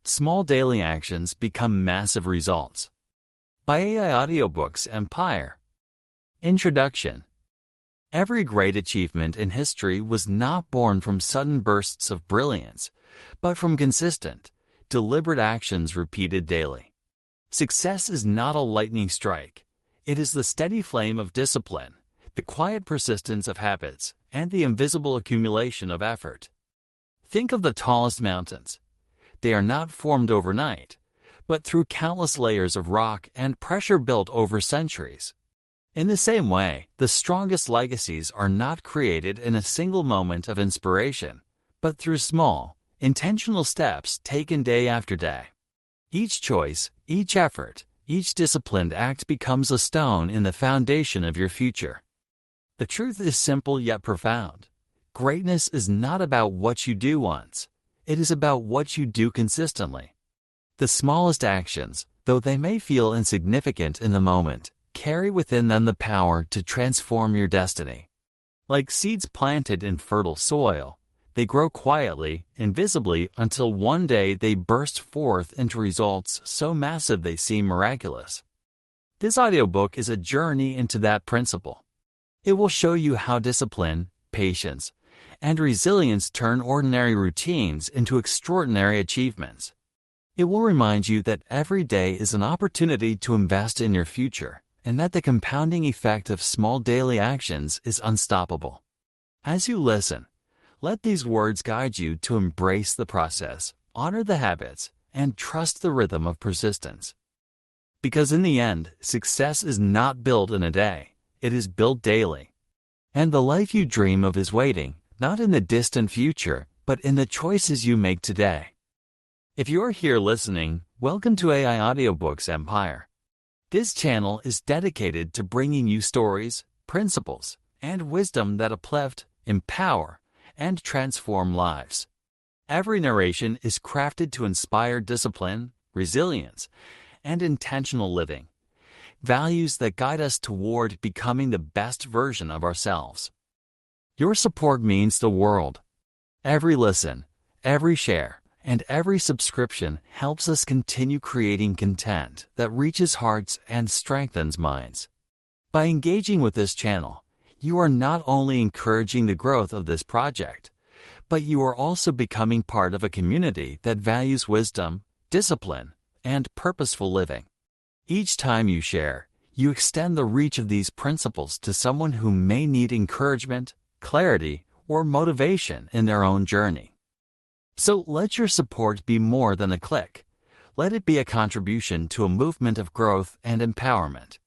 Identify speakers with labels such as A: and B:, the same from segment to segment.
A: Small daily actions become massive results. By AI Audiobooks Empire. Introduction. Every great achievement in history was not born from sudden bursts of brilliance, but from consistent, deliberate actions repeated daily. Success is not a lightning strike. It is the steady flame of discipline, the quiet persistence of habits, and the invisible accumulation of effort. Think of the tallest mountains. They are not formed overnight, but through countless layers of rock and pressure built over centuries. In the same way, the strongest legacies are not created in a single moment of inspiration, but through small, intentional steps taken day after day. Each choice, each effort, each disciplined act becomes a stone in the foundation of your future. The truth is simple yet profound. Greatness is not about what you do once. It is about what you do consistently. The smallest actions, though they may feel insignificant in the moment, carry within them the power to transform your destiny. Like seeds planted in fertile soil, they grow quietly, invisibly, until one day they burst forth into results so massive they seem miraculous. This audiobook is a journey into that principle. It will show you how discipline, patience, and resilience turn ordinary routines into extraordinary achievements. It will remind you that every day is an opportunity to invest in your future, and that the compounding effect of small daily actions is unstoppable. As you listen, let these words guide you to embrace the process, honor the habits, and trust the rhythm of persistence. Because in the end, success is not built in a day, it is built daily. And the life you dream of is waiting, not in the distant future, but in the choices you make today. If you're here listening, welcome to AI Audiobooks Empire. This channel is dedicated to bringing you stories, principles, and wisdom that uplift, empower, and transform lives. Every narration is crafted to inspire discipline, resilience, and intentional living, values that guide us toward becoming the best version of ourselves. Your support means the world. Every listen, every share, and every subscription helps us continue creating content that reaches hearts and strengthens minds. By engaging with this channel, you are not only encouraging the growth of this project, but you are also becoming part of a community that values wisdom, discipline, and purposeful living. Each time you share, you extend the reach of these principles to someone who may need encouragement, clarity, or motivation in their own journey. So let your support be more than a click. Let it be a contribution to a movement of growth and empowerment.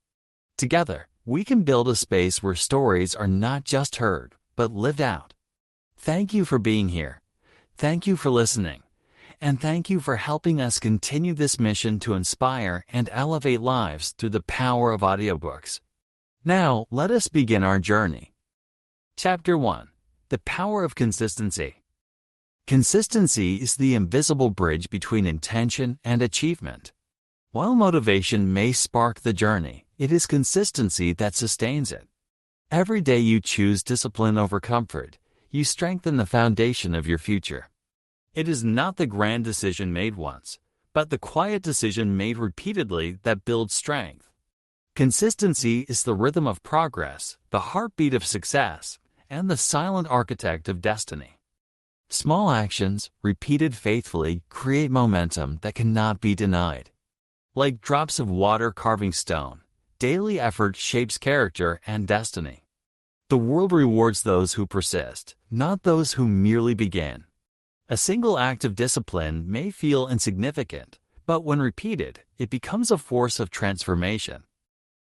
A: Together, we can build a space where stories are not just heard, but lived out. Thank you for being here. Thank you for listening. And thank you for helping us continue this mission to inspire and elevate lives through the power of audiobooks. Now, let us begin our journey. Chapter 1. The Power of Consistency. Consistency is the invisible bridge between intention and achievement. While motivation may spark the journey, it is consistency that sustains it. Every day you choose discipline over comfort, you strengthen the foundation of your future. It is not the grand decision made once, but the quiet decision made repeatedly that builds strength. Consistency is the rhythm of progress, the heartbeat of success, and the silent architect of destiny. Small actions, repeated faithfully, create momentum that cannot be denied. Like drops of water carving stone, daily effort shapes character and destiny. The world rewards those who persist, not those who merely begin. A single act of discipline may feel insignificant, but when repeated, it becomes a force of transformation.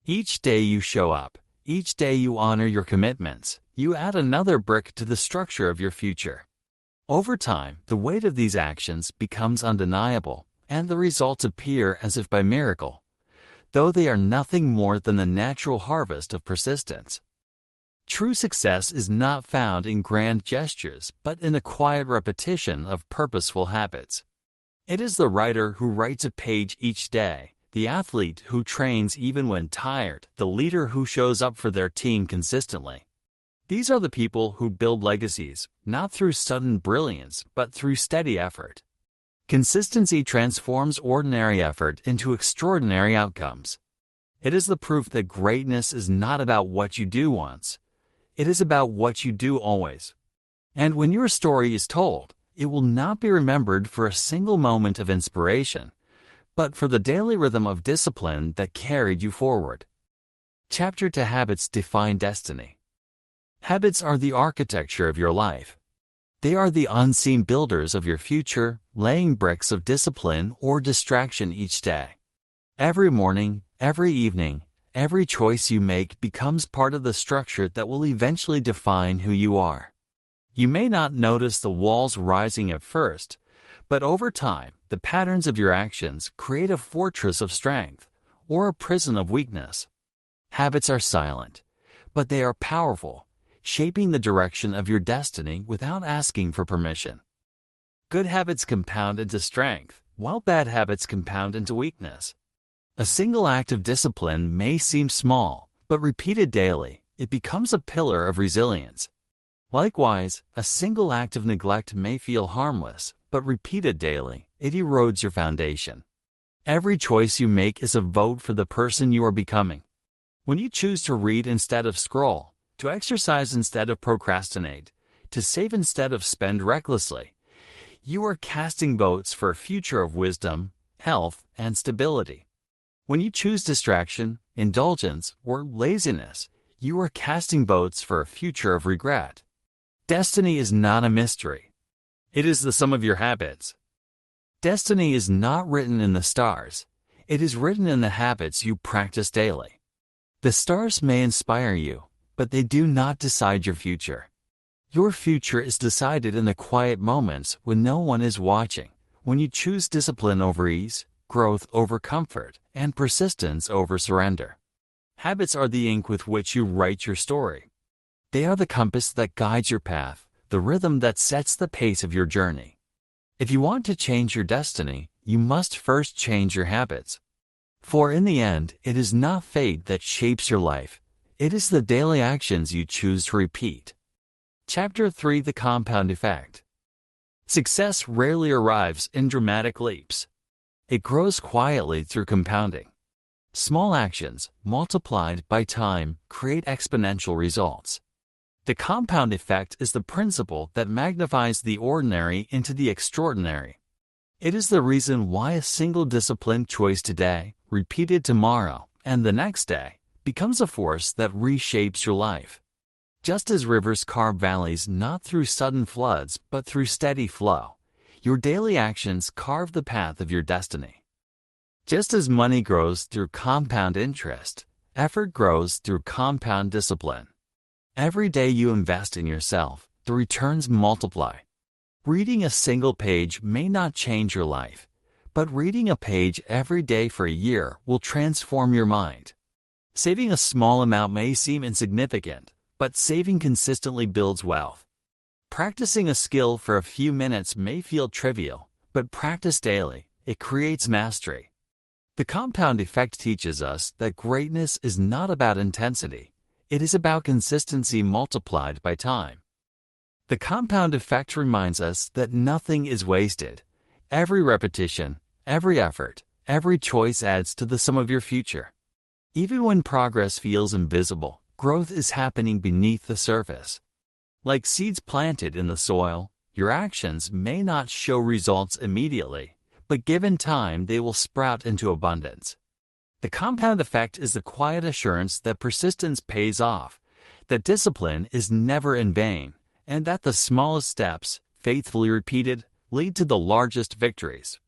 A: Each day you show up, each day you honor your commitments, you add another brick to the structure of your future. Over time, the weight of these actions becomes undeniable, and the results appear as if by miracle, though they are nothing more than the natural harvest of persistence. True success is not found in grand gestures, but in the quiet repetition of purposeful habits. It is the writer who writes a page each day, the athlete who trains even when tired, the leader who shows up for their team consistently. These are the people who build legacies, not through sudden brilliance, but through steady effort. Consistency transforms ordinary effort into extraordinary outcomes. It is the proof that greatness is not about what you do once. It is about what you do always. And when your story is told, it will not be remembered for a single moment of inspiration, but for the daily rhythm of discipline that carried you forward. Chapter 2: Habits Define Destiny. Habits are the architecture of your life. They are the unseen builders of your future, laying bricks of discipline or distraction each day. Every morning, every evening, every choice you make becomes part of the structure that will eventually define who you are. You may not notice the walls rising at first, but over time, the patterns of your actions create a fortress of strength or a prison of weakness. Habits are silent, but they are powerful, shaping the direction of your destiny without asking for permission. Good habits compound into strength, while bad habits compound into weakness. A single act of discipline may seem small, but repeated daily, it becomes a pillar of resilience. Likewise, a single act of neglect may feel harmless, but repeated daily, it erodes your foundation. Every choice you make is a vote for the person you are becoming. When you choose to read instead of scroll, to exercise instead of procrastinate, to save instead of spend recklessly, you are casting votes for a future of wisdom, health, and stability. When you choose distraction, indulgence, or laziness, you are casting votes for a future of regret. Destiny is not a mystery. It is the sum of your habits. Destiny is not written in the stars. It is written in the habits you practice daily. The stars may inspire you, but they do not decide your future. Your future is decided in the quiet moments when no one is watching, when you choose discipline over ease, growth over comfort, and persistence over surrender. Habits are the ink with which you write your story. They are the compass that guides your path, the rhythm that sets the pace of your journey. If you want to change your destiny, you must first change your habits. For in the end, it is not fate that shapes your life. It is the daily actions you choose to repeat. Chapter 3: The Compound Effect. Success rarely arrives in dramatic leaps. It grows quietly through compounding. Small actions, multiplied by time, create exponential results. The compound effect is the principle that magnifies the ordinary into the extraordinary. It is the reason why a single disciplined choice today, repeated tomorrow, and the next day, becomes a force that reshapes your life. Just as rivers carve valleys not through sudden floods but through steady flow, your daily actions carve the path of your destiny. Just as money grows through compound interest, effort grows through compound discipline. Every day you invest in yourself, the returns multiply. Reading a single page may not change your life, but reading a page every day for a year will transform your mind. Saving a small amount may seem insignificant, but saving consistently builds wealth. Practicing a skill for a few minutes may feel trivial, but practice daily, it creates mastery. The compound effect teaches us that greatness is not about intensity. It is about consistency multiplied by time. The compound effect reminds us that nothing is wasted. Every repetition, every effort, every choice adds to the sum of your future. Even when progress feels invisible, growth is happening beneath the surface. Like seeds planted in the soil, your actions may not show results immediately, but given time they will sprout into abundance. The compound effect is the quiet assurance that persistence pays off, that discipline is never in vain, and that the smallest steps, faithfully repeated, lead to the largest victories.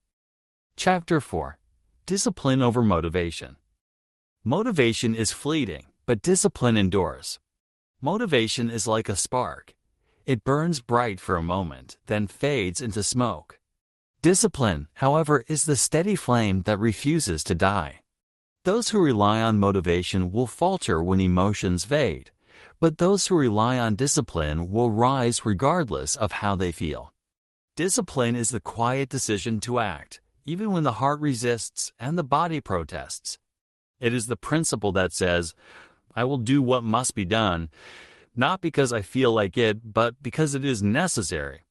A: Chapter 4: Discipline over Motivation. Motivation is fleeting, but discipline endures. Motivation is like a spark. It burns bright for a moment, then fades into smoke. Discipline, however, is the steady flame that refuses to die. Those who rely on motivation will falter when emotions fade, but those who rely on discipline will rise regardless of how they feel. Discipline is the quiet decision to act, even when the heart resists and the body protests. It is the principle that says, I will do what must be done, not because I feel like it, but because it is necessary.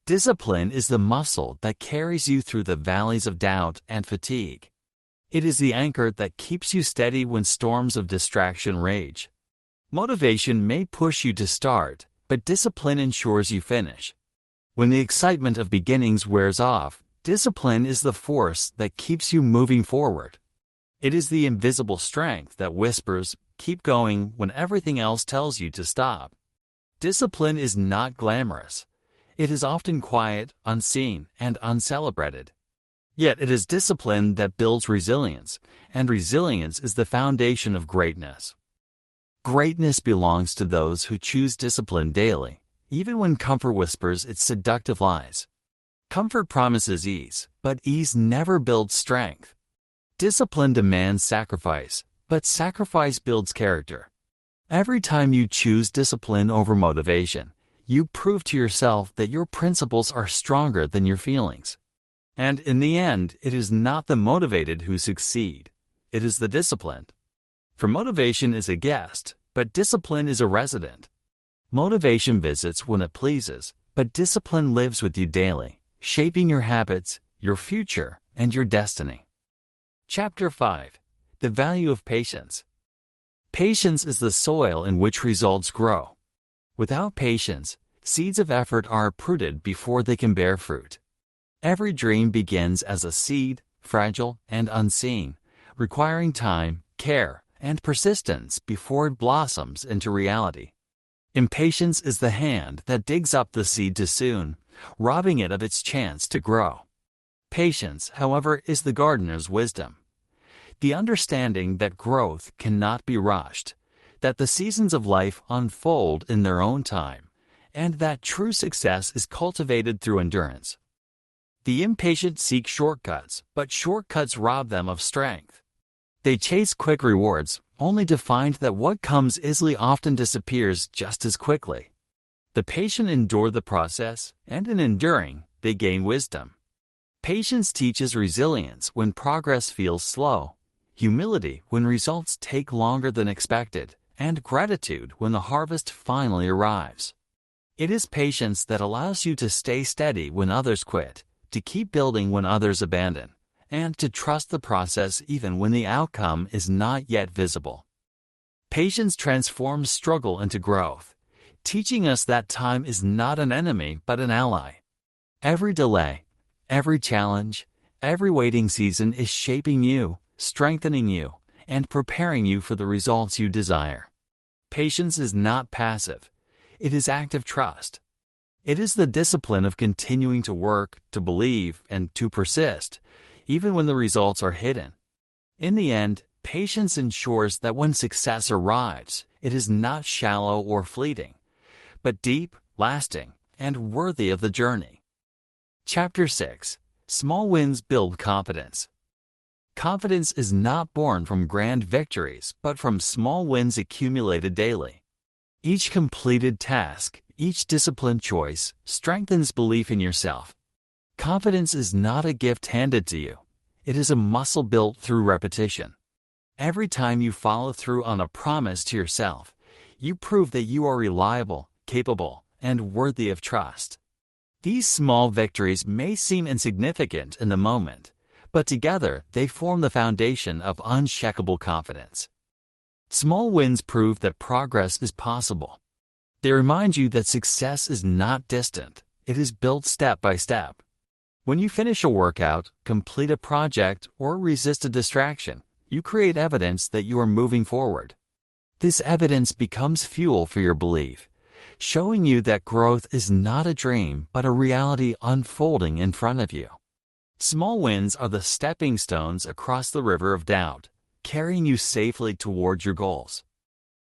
A: Discipline is the muscle that carries you through the valleys of doubt and fatigue. It is the anchor that keeps you steady when storms of distraction rage. Motivation may push you to start, but discipline ensures you finish. When the excitement of beginnings wears off, discipline is the force that keeps you moving forward. It is the invisible strength that whispers, "Keep going," when everything else tells you to stop. Discipline is not glamorous. It is often quiet, unseen, and uncelebrated. Yet it is discipline that builds resilience, and resilience is the foundation of greatness. Greatness belongs to those who choose discipline daily, even when comfort whispers its seductive lies. Comfort promises ease, but ease never builds strength. Discipline demands sacrifice, but sacrifice builds character. Every time you choose discipline over motivation, you prove to yourself that your principles are stronger than your feelings. And in the end, it is not the motivated who succeed. It is the disciplined. For motivation is a guest, but discipline is a resident. Motivation visits when it pleases, but discipline lives with you daily, shaping your habits, your future, and your destiny. Chapter 5. The Value of Patience. Patience is the soil in which results grow. Without patience, seeds of effort are uprooted before they can bear fruit. Every dream begins as a seed, fragile and unseen, requiring time, care, and persistence before it blossoms into reality. Impatience is the hand that digs up the seed too soon, robbing it of its chance to grow. Patience, however, is the gardener's wisdom. The understanding that growth cannot be rushed, that the seasons of life unfold in their own time, and that true success is cultivated through endurance. The impatient seek shortcuts, but shortcuts rob them of strength. They chase quick rewards, only to find that what comes easily often disappears just as quickly. The patient endure the process, and in enduring, they gain wisdom. Patience teaches resilience when progress feels slow, humility when results take longer than expected, and gratitude when the harvest finally arrives. It is patience that allows you to stay steady when others quit, to keep building when others abandon, and to trust the process even when the outcome is not yet visible. Patience transforms struggle into growth, teaching us that time is not an enemy but an ally. Every delay, every challenge, every waiting season is shaping you, strengthening you, and preparing you for the results you desire. Patience is not passive. It is active trust. It is the discipline of continuing to work, to believe, and to persist, even when the results are hidden. In the end, patience ensures that when success arrives, it is not shallow or fleeting, but deep, lasting, and worthy of the journey. Chapter 6. Small wins build confidence. Confidence is not born from grand victories, but from small wins accumulated daily. Each completed task, each disciplined choice, strengthens belief in yourself. Confidence is not a gift handed to you. It is a muscle built through repetition. Every time you follow through on a promise to yourself, you prove that you are reliable, capable, and worthy of trust. These small victories may seem insignificant in the moment, but together they form the foundation of unshakable confidence. Small wins prove that progress is possible. They remind you that success is not distant, it is built step by step. When you finish a workout, complete a project, or resist a distraction, you create evidence that you are moving forward. This evidence becomes fuel for your belief, showing you that growth is not a dream but a reality unfolding in front of you. Small wins are the stepping stones across the river of doubt, carrying you safely towards your goals.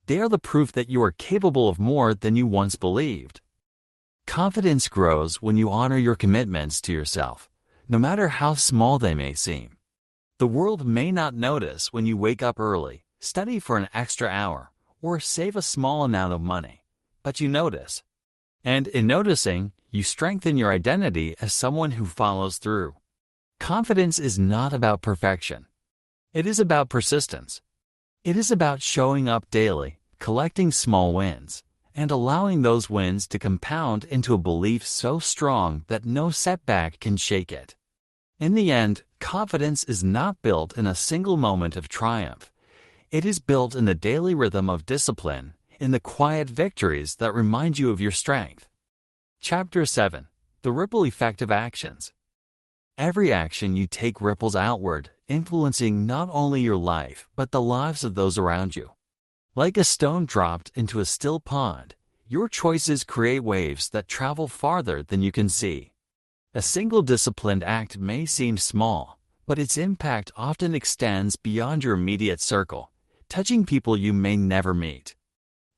A: They are the proof that you are capable of more than you once believed. Confidence grows when you honor your commitments to yourself, no matter how small they may seem. The world may not notice when you wake up early, study for an extra hour, or save a small amount of money, but you notice. And in noticing, you strengthen your identity as someone who follows through. Confidence is not about perfection. It is about persistence. It is about showing up daily, collecting small wins, and allowing those wins to compound into a belief so strong that no setback can shake it. In the end, confidence is not built in a single moment of triumph. It is built in the daily rhythm of discipline, in the quiet victories that remind you of your strength. Chapter 7. The Ripple Effect of Actions. Every action you take ripples outward, influencing not only your life but the lives of those around you. Like a stone dropped into a still pond, your choices create waves that travel farther than you can see. A single disciplined act may seem small, but its impact often extends beyond your immediate circle, touching people you may never meet.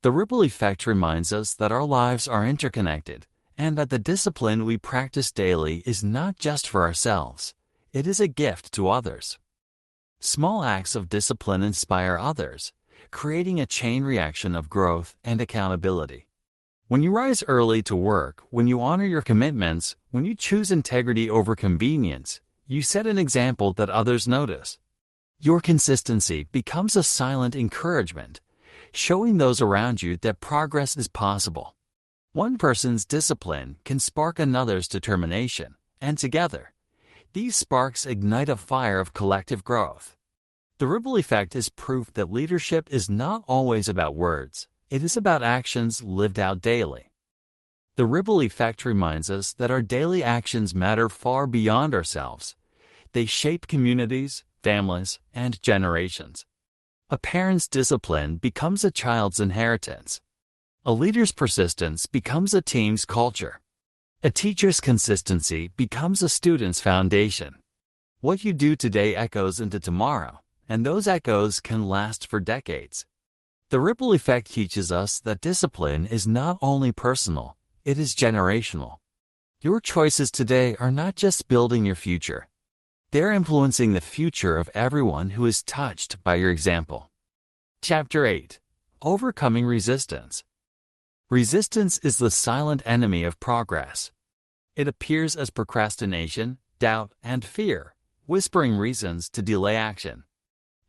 A: The ripple effect reminds us that our lives are interconnected, and that the discipline we practice daily is not just for ourselves, it is a gift to others. Small acts of discipline inspire others, creating a chain reaction of growth and accountability. When you rise early to work, when you honor your commitments, when you choose integrity over convenience, you set an example that others notice. Your consistency becomes a silent encouragement, showing those around you that progress is possible. One person's discipline can spark another's determination, and together, these sparks ignite a fire of collective growth. The ripple effect is proof that leadership is not always about words. It is about actions lived out daily. The ripple effect reminds us that our daily actions matter far beyond ourselves. They shape communities, families, and generations. A parent's discipline becomes a child's inheritance. A leader's persistence becomes a team's culture. A teacher's consistency becomes a student's foundation. What you do today echoes into tomorrow, and those echoes can last for decades. The ripple effect teaches us that discipline is not only personal, it is generational. Your choices today are not just building your future. They're influencing the future of everyone who is touched by your example. Chapter 8. Overcoming Resistance. Resistance is the silent enemy of progress. It appears as procrastination, doubt, and fear, whispering reasons to delay action.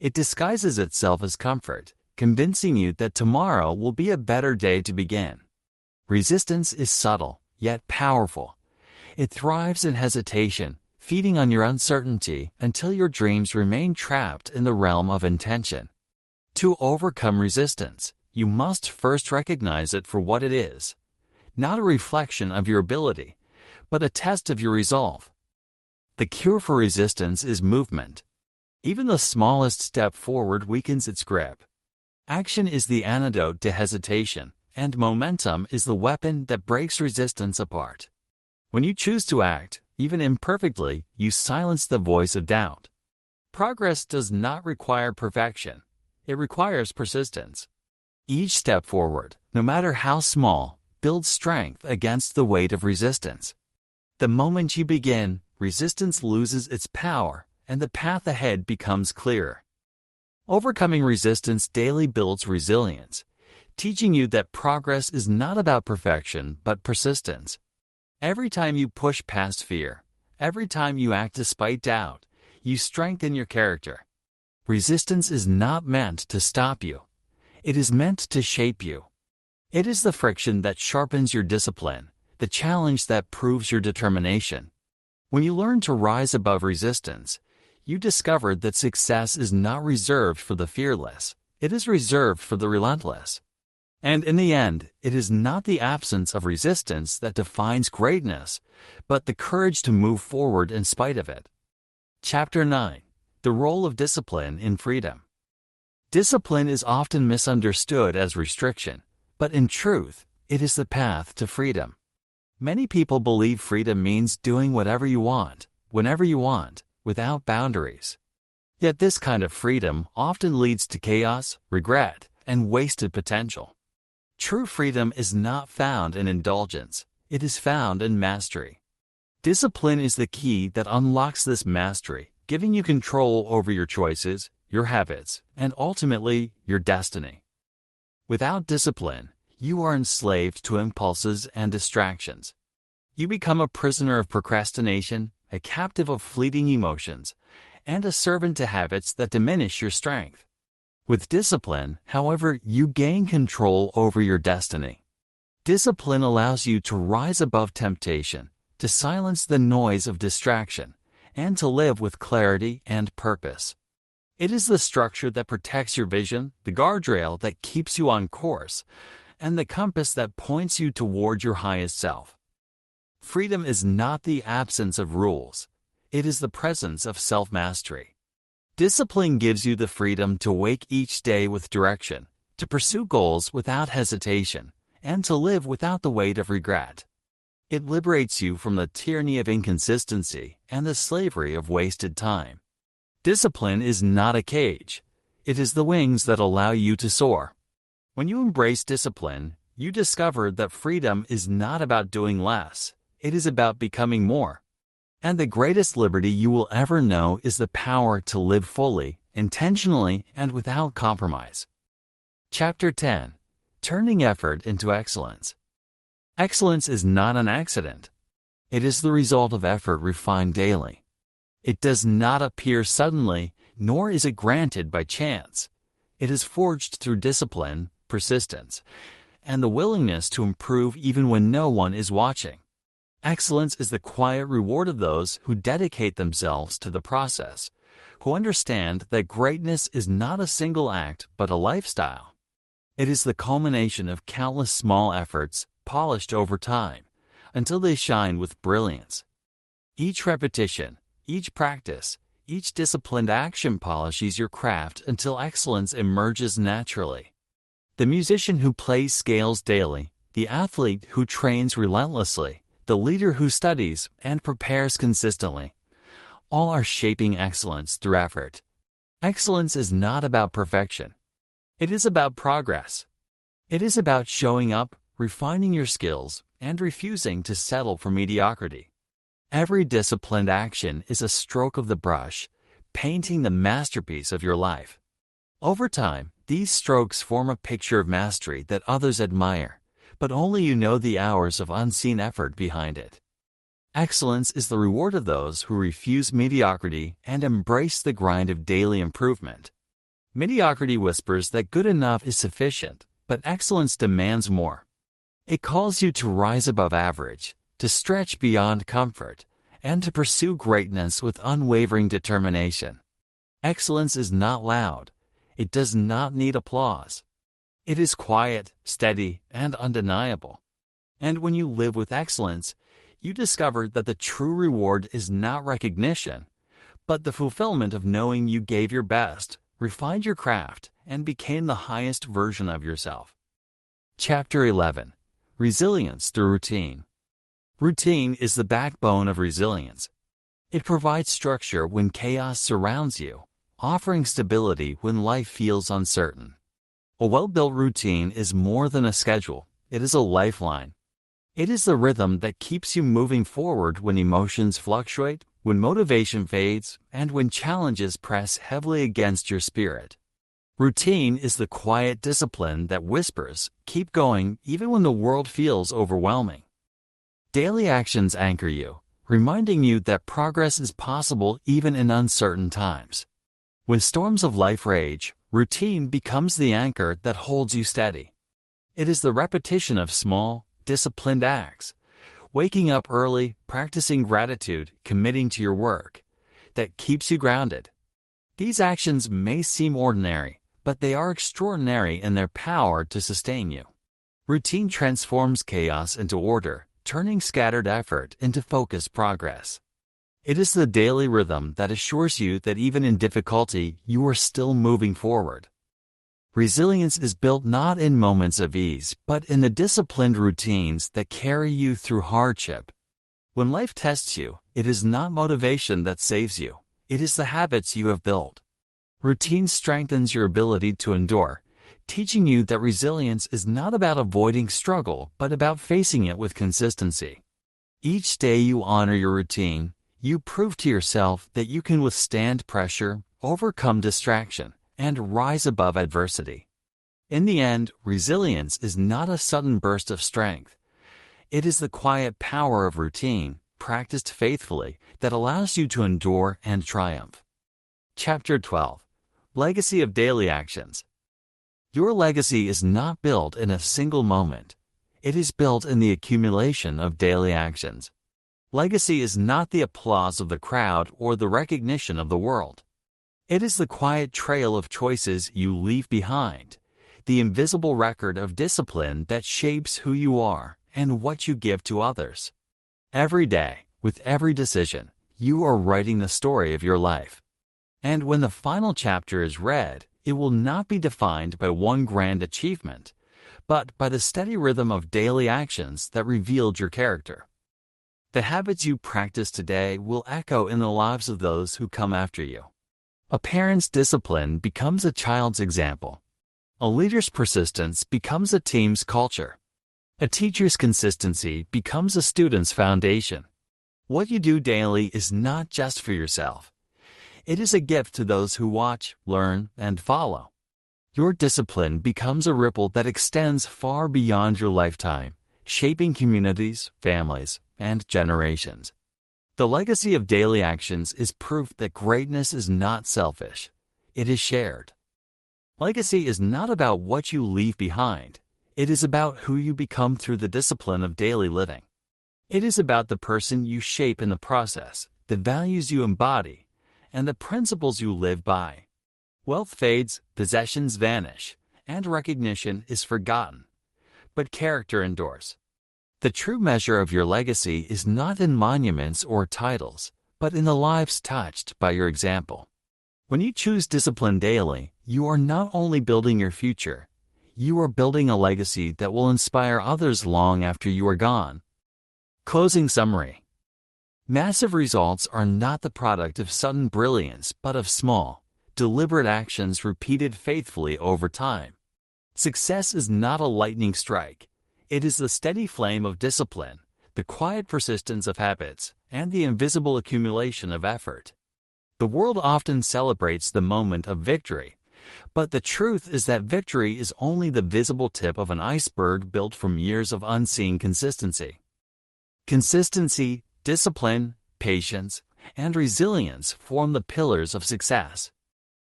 A: It disguises itself as comfort, convincing you that tomorrow will be a better day to begin. Resistance is subtle, yet powerful. It thrives in hesitation, feeding on your uncertainty until your dreams remain trapped in the realm of intention. To overcome resistance, you must first recognize it for what it is, not a reflection of your ability, but a test of your resolve. The cure for resistance is movement. Even the smallest step forward weakens its grip. Action is the antidote to hesitation, and momentum is the weapon that breaks resistance apart. When you choose to act, even imperfectly, you silence the voice of doubt. Progress does not require perfection. It requires persistence. Each step forward, no matter how small, builds strength against the weight of resistance. The moment you begin, resistance loses its power, and the path ahead becomes clearer. Overcoming resistance daily builds resilience, teaching you that progress is not about perfection but persistence. Every time you push past fear, every time you act despite doubt, you strengthen your character. Resistance is not meant to stop you. It is meant to shape you. It is the friction that sharpens your discipline, the challenge that proves your determination. When you learn to rise above resistance, you discover that success is not reserved for the fearless, it is reserved for the relentless. And in the end, it is not the absence of resistance that defines greatness, but the courage to move forward in spite of it. Chapter 9. The Role of Discipline in Freedom. Discipline is often misunderstood as restriction, but in truth, it is the path to freedom. Many people believe freedom means doing whatever you want, whenever you want, without boundaries. Yet this kind of freedom often leads to chaos, regret, and wasted potential. True freedom is not found in indulgence, it is found in mastery. Discipline is the key that unlocks this mastery, giving you control over your choices, your habits, and ultimately, your destiny. Without discipline, you are enslaved to impulses and distractions. You become a prisoner of procrastination, a captive of fleeting emotions, and a servant to habits that diminish your strength. With discipline, however, you gain control over your destiny. Discipline allows you to rise above temptation, to silence the noise of distraction, and to live with clarity and purpose. It is the structure that protects your vision, the guardrail that keeps you on course, and the compass that points you toward your highest self. Freedom is not the absence of rules. It is the presence of self-mastery. Discipline gives you the freedom to wake each day with direction, to pursue goals without hesitation, and to live without the weight of regret. It liberates you from the tyranny of inconsistency and the slavery of wasted time. Discipline is not a cage. It is the wings that allow you to soar. When you embrace discipline, you discover that freedom is not about doing less. It is about becoming more. And the greatest liberty you will ever know is the power to live fully, intentionally, and without compromise. Chapter 10. Turning Effort into Excellence. Excellence is not an accident. It is the result of effort refined daily. It does not appear suddenly, nor is it granted by chance. It is forged through discipline, persistence, and the willingness to improve even when no one is watching. Excellence is the quiet reward of those who dedicate themselves to the process, who understand that greatness is not a single act but a lifestyle. It is the culmination of countless small efforts polished over time until they shine with brilliance. Each repetition, each practice, each disciplined action polishes your craft until excellence emerges naturally. The musician who plays scales daily, the athlete who trains relentlessly, the leader who studies and prepares consistently, all are shaping excellence through effort. Excellence is not about perfection. It is about progress. It is about showing up, refining your skills, and refusing to settle for mediocrity. Every disciplined action is a stroke of the brush, painting the masterpiece of your life. Over time, these strokes form a picture of mastery that others admire, but only you know the hours of unseen effort behind it. Excellence is the reward of those who refuse mediocrity and embrace the grind of daily improvement. Mediocrity whispers that good enough is sufficient, but excellence demands more. It calls you to rise above average, to stretch beyond comfort, and to pursue greatness with unwavering determination. Excellence is not loud. It does not need applause. It is quiet, steady, and undeniable. And when you live with excellence, you discover that the true reward is not recognition, but the fulfillment of knowing you gave your best, refined your craft, and became the highest version of yourself. Chapter 11. Resilience through routine. Routine is the backbone of resilience. It provides structure when chaos surrounds you, offering stability when life feels uncertain. A well-built routine is more than a schedule. It is a lifeline. It is the rhythm that keeps you moving forward when emotions fluctuate, when motivation fades, and when challenges press heavily against your spirit. Routine is the quiet discipline that whispers, "Keep going," even when the world feels overwhelming. Daily actions anchor you, reminding you that progress is possible even in uncertain times. When storms of life rage, routine becomes the anchor that holds you steady. It is the repetition of small, disciplined acts, waking up early, practicing gratitude, committing to your work, that keeps you grounded. These actions may seem ordinary, but they are extraordinary in their power to sustain you. Routine transforms chaos into order, turning scattered effort into focused progress. It is the daily rhythm that assures you that even in difficulty, you are still moving forward. Resilience is built not in moments of ease, but in the disciplined routines that carry you through hardship. When life tests you, it is not motivation that saves you. It is the habits you have built. Routine strengthens your ability to endure, teaching you that resilience is not about avoiding struggle, but about facing it with consistency. Each day you honor your routine, you prove to yourself that you can withstand pressure, overcome distraction, and rise above adversity. In the end, resilience is not a sudden burst of strength. It is the quiet power of routine, practiced faithfully, that allows you to endure and triumph. Chapter 12. Legacy of Daily Actions. Your legacy is not built in a single moment. It is built in the accumulation of daily actions. Legacy is not the applause of the crowd or the recognition of the world. It is the quiet trail of choices you leave behind, the invisible record of discipline that shapes who you are and what you give to others. Every day, with every decision, you are writing the story of your life. And when the final chapter is read, it will not be defined by one grand achievement, but by the steady rhythm of daily actions that revealed your character. The habits you practice today will echo in the lives of those who come after you. A parent's discipline becomes a child's example. A leader's persistence becomes a team's culture. A teacher's consistency becomes a student's foundation. What you do daily is not just for yourself. It is a gift to those who watch, learn, and follow. Your discipline becomes a ripple that extends far beyond your lifetime, shaping communities, families, and generations. The legacy of daily actions is proof that greatness is not selfish. It is shared. Legacy is not about what you leave behind. It is about who you become through the discipline of daily living. It is about the person you shape in the process, the values you embody, and the principles you live by. Wealth fades, possessions vanish, and recognition is forgotten. But character endures. The true measure of your legacy is not in monuments or titles, but in the lives touched by your example. When you choose discipline daily, you are not only building your future, you are building a legacy that will inspire others long after you are gone. Closing summary. Massive results are not the product of sudden brilliance, but of small, deliberate actions repeated faithfully over time. Success is not a lightning strike. It is the steady flame of discipline, the quiet persistence of habits, and the invisible accumulation of effort. The world often celebrates the moment of victory, but the truth is that victory is only the visible tip of an iceberg built from years of unseen consistency. Consistency, discipline, patience, and resilience form the pillars of success.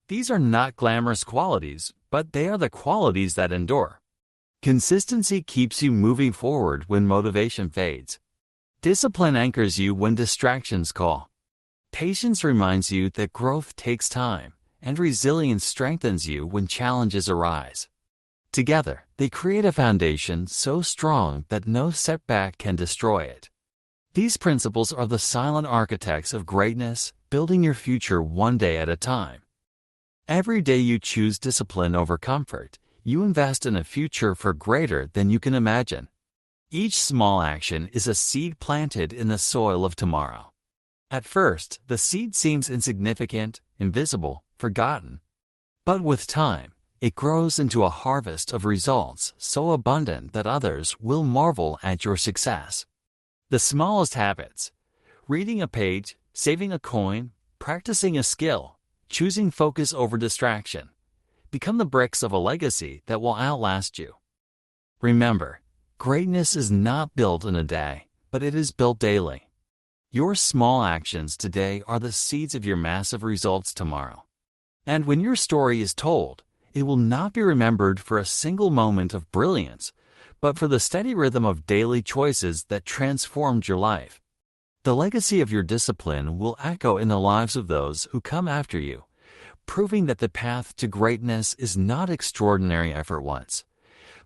A: These are not glamorous qualities, but they are the qualities that endure. Consistency keeps you moving forward when motivation fades. Discipline anchors you when distractions call. Patience reminds you that growth takes time, and resilience strengthens you when challenges arise. Together, they create a foundation so strong that no setback can destroy it. These principles are the silent architects of greatness, building your future one day at a time. Every day you choose discipline over comfort, you invest in a future far greater than you can imagine. Each small action is a seed planted in the soil of tomorrow. At first, the seed seems insignificant, invisible, forgotten. But with time, it grows into a harvest of results so abundant that others will marvel at your success. The smallest habits, reading a page, saving a coin, practicing a skill, choosing focus over distraction, become the bricks of a legacy that will outlast you. Remember, greatness is not built in a day, but it is built daily. Your small actions today are the seeds of your massive results tomorrow. And when your story is told, it will not be remembered for a single moment of brilliance, but for the steady rhythm of daily choices that transformed your life. The legacy of your discipline will echo in the lives of those who come after you, proving that the path to greatness is not extraordinary effort once,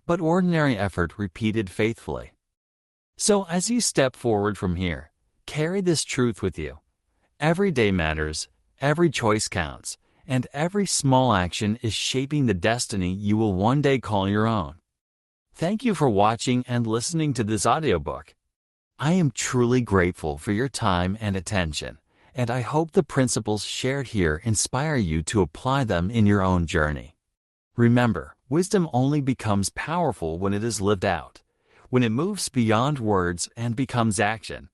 A: but ordinary effort repeated faithfully. So as you step forward from here, carry this truth with you. Every day matters, every choice counts, and every small action is shaping the destiny you will one day call your own. Thank you for watching and listening to this audiobook. I am truly grateful for your time and attention, and I hope the principles shared here inspire you to apply them in your own journey. Remember, wisdom only becomes powerful when it is lived out, when it moves beyond words and becomes action.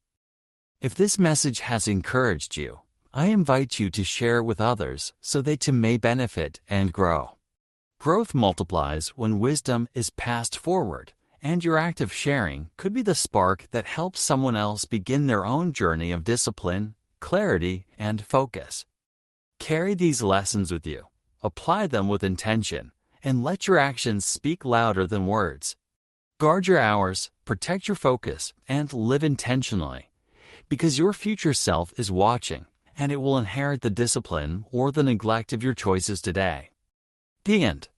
A: If this message has encouraged you, I invite you to share it with others so they too may benefit and grow. Growth multiplies when wisdom is passed forward, and your act of sharing could be the spark that helps someone else begin their own journey of discipline, clarity, and focus. Carry these lessons with you, apply them with intention, and let your actions speak louder than words. Guard your hours, protect your focus, and live intentionally, because your future self is watching, and it will inherit the discipline or the neglect of your choices today. The end.